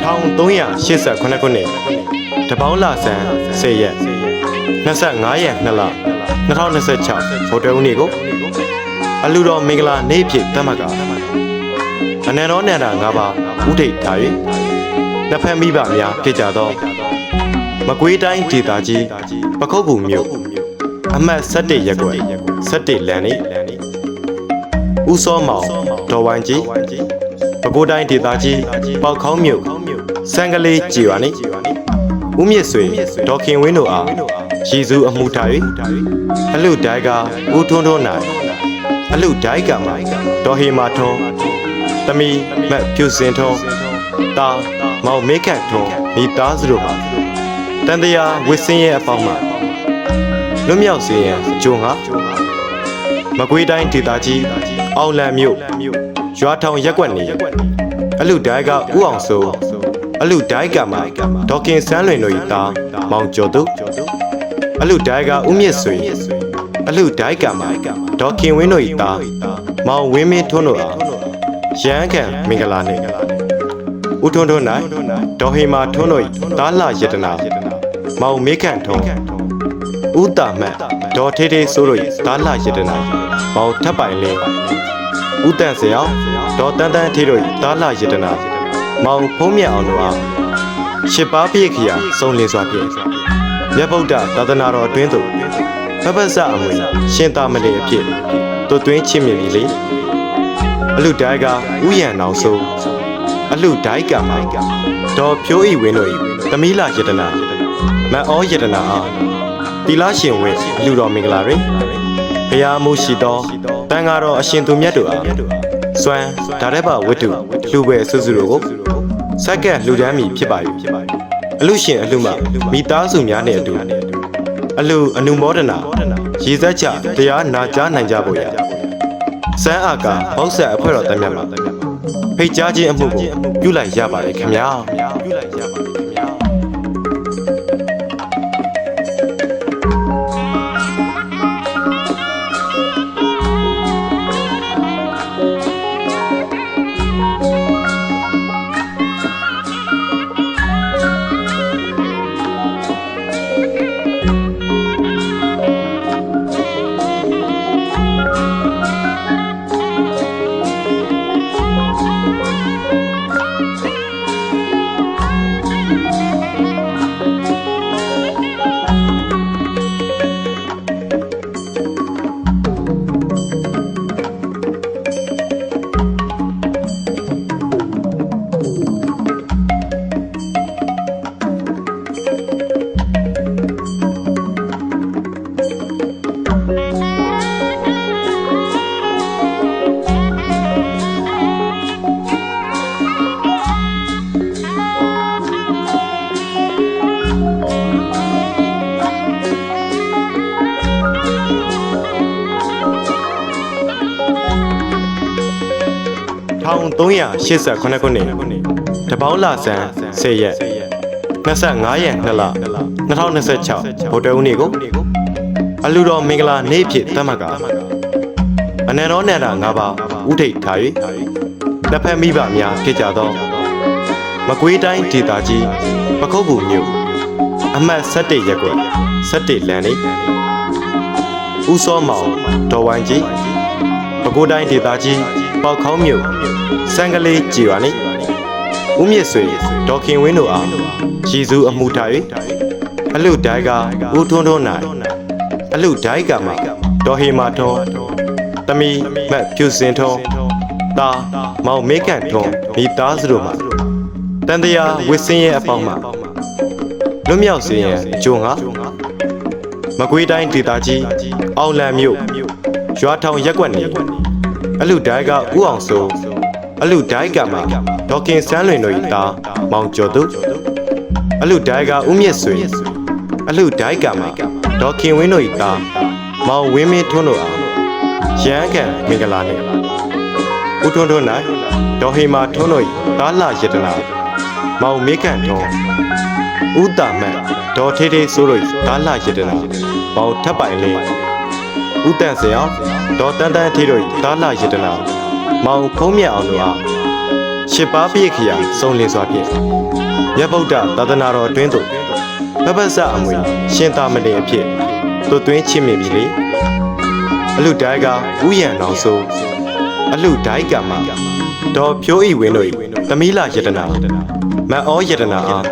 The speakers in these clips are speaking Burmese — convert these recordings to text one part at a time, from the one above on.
1389ခုနှစ်တပေါင်းလဆန်း10ရက်25ရက်2လ2026ဗုဒ္ဓဦးနေ့ကိုအလူတော်မင်္ဂလာနေ့ဖြစ်သတ်မှတ်ကအနန္တောနန္ဒာ၅ပါးဥဒိဋ္ဌာ၍နှစ်ဖက်မိဘများဖြစ်ကြသောမကွေးတိုင်းဒေသကြီးပခုတ်ကူမြို့အမှတ်17ရပ်ကွက်17လမ်းနေဦးစောမောင်ဒေါ်ဝိုင်းကြီးပဲခူးတိုင်းဒေသကြီးပေါက်ခေါင်းမြို့စံကလေးကြည်ဝါနေဦးမြင့်ဆွေဒေါခင်ဝင်းတို့အားရည်စူးအမှုထား၍အလူဒိုင်ကဦးထွန်းထွန်းနိုင်အလူဒိုင်ကမှာဒေါ်ဟေမာထွန်းသမီးမတ်ဖြူစင်ထွန်းတာမောင်မေခန့်ထွန်းမိသားစုတို့ပါတန်တရားဝစ်စင်းရဲ့အပေါင်းမှာလွတ်မြောက်စေရန်ကြိုးငါမကွေးတိုင်းဒေသကြီးအောင်လံမြို့ရွာထောင်ရက်ကွက်နေအလူဒိုင်ကဦးအောင်စိုးအလူဒိုင်ကမှာဒေါခင်စန်းလွင်တို့၏သားမောင်ကျော်သူအလူဒိုင်ကဦးမြင့်ဆွေအလူဒိုင်ကမှာဒေါခင်ဝင်းတို့၏သားမောင်ဝင်းမင်းထွန်းတို့အားရဟန်းခံမင်္ဂလာနှင့်ဦးထွန်းထွန်း၌ဒေါဟေမာထွန်းတို့၏သားလှယတနာမောင်မေခန့်ထွန်းဦးတာမတ်ဒေါ်ထေးထေးစိုးတို့၏သားလှယတနာမောင်ထပ်ပိုင်လင်းဦးတန့်စရာဒေါ်တန်းတန်းထေးတို့၏သားလှယတနာမောင်ဖုံးမြတ်အောင်တို့အားရှစ်ပါးပြည့်ခရာစုံလင်စွာဖြင့်မြတ်ဗုဒ္ဓသာသနာတော်အတွင်းသို့ဖပ္ပစအမွေရှင်သာမဏေအဖြစ်သွတ်သွင်းချစ်မြင်ပြီလေအလူဒိုင်ကဥယျာဉ်အောင်ဆိုအလူဒိုင်ကမှာဒေါ်ဖြိုးဤဝင်းတို့၏သမီးလာယတနာမတ်ဩယတနာအားတီလာရှင်ဝင်းအလူတော်မင်္ဂလာတွင်ဘုရားမှုရှိသောတန်ဃာတော်အရှင်သူမြတ်တို့အားစွမ်းဒါရက်ပဝတ္ထုလူပဲအစုစုတို့ကိုစက္ကန့်လှူဒန်းမည်ဖြစ်ပါ၏အလူရှင်အလူမမိသားစုများနှင့်အတူအလူအနုမောဒနာရေစက်ချတရားနာကြားနိုင်ကြဖို့ရစမ်းအာကာဘောက်ဆက်အဖွဲ့တော်တည်းများမှာဖိတ်ကြားခြင်းအမှုကိုပြုလိုက်ရပါတယ်ခင်ဗျာ1389ခုနှစ်တပေါင်းလဆန်း10ရက်25ရက်2လ2026ဗုဒ္ဓဦးနေ့ကိုအလူတော်မင်္ဂလာနေ့ဖြစ်သတ်မှတ်ကအနန္တောနန္ဒာ၅ပါးဥဒိဋ္ဌာ၍နှစ်ဖက်မိဘများဖြစ်ကြသောမကွေးတိုင်းဒေသကြီးပခုတ်ကူမြို့အမှတ်17ရပ်ကွက်17လမ်းနေဦးစောမောင်ဒေါ်ဝိုင်းကြီးပဲခူးတိုင်းဒေသကြီးပေါက်ခေါင်းမြို့စံကလေးကြည်ဝါနေဦးမြင့်ဆွေဒေါခင်ဝင်းတို့အားရည်စူးအမှုထား၍အလူဒိုင်ကဦးထွန်းထွန်းနိုင်အလူဒိုင်ကမှာဒေါ်ဟေမာထွန်းသမီးမတ်ဖြူစင်ထွန်းတာမောင်မေခန့်ထွန်းမိသားစုတို့မှာတန်တရားဝစ်စင်းရဲ့အပေါင်းမှာလွတ်မြောက်စေရန်ကြိုးငါမကွေးတိုင်းဒေသကြီးအောင်လံမြို့ရွာထောင်ရက်ကွက်နေအလူဒိုင်ကဦးအောင်စိုးအလူဒိုင်ကမှာဒေါခင်စန်းလွင်တို့၏သားမောင်ကျော်သူအလူဒိုင်ကဦးမြင့်ဆွေအလူဒိုင်ကမှာဒေါခင်ဝင်းတို့၏သားမောင်ဝင်းမင်းထွန်းတို့အားရဟန်းခံမင်္ဂလာနှင့်ဦးထွန်းထွန်း၌ဒေါဟေမာထွန်းတို့၏သားလှယတနာမောင်မေခန့်ထွန်းဦးတာမတ်ဒေါ်ထေးထေးစိုးတို့၏သားလှယတနာမောင်ထပ်ပိုင်လင်းဦးတန့်စရာဒေါ်တန်းတန်းထေးတို့၏သားလှယတနာမောင်ဖုံးမြတ်အောင်တို့အား ရှစ်ပါးပြည့်ခရာစုံလင်စွာဖြင့်မြတ်ဗုဒ္ဓသာသနာတော်အတွင်းသို့ပပ္ပစအမွေရှင်သာမဏေအဖြစ်သွတ်သွင်းချစ်မြင်ပြီလေအလူတိုင်းကဥယျံတော်ဆိုအလူတိုင်းကမှာဒေါ်ဖြိုးဤဝင်းတို့၏သမီးလာယတနာမတ်ဩယတနာအား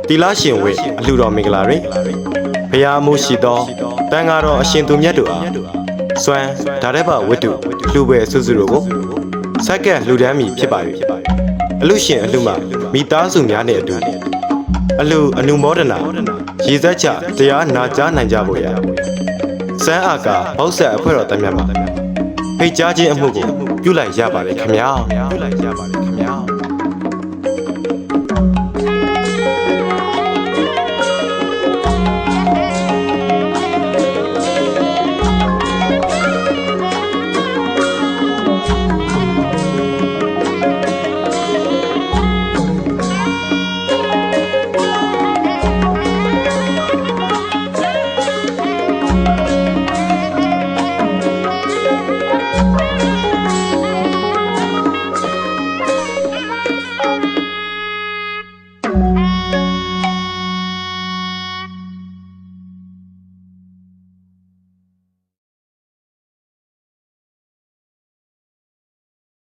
တီလာရှင်ဝေအလူတော်မင်္ဂလာတွင်ဘုရားမှုရှိသောတန်ဃာတော်အရှင်သူမြတ်တို့အားစွမ်းဒါရက်ပဝတ္ထုလူပဲစုစုတို့ကိုဆက်ကလှူဒန်းမည်ဖြစ်ပါ၍အလူရှင်အလူမမိသားစုများနှင့်အတူအလူအနုမောဒနာရေစက်ချတရားနာကြားနိုင်ကြဖို့ရစမ်းအာကာဘောက်ဆက်အဖွဲ့တော်တမန်မှာဖိတ်ကြားခြင်းအမှုကိုပြုလိုက်ရပါတယ်ခင်ဗျာ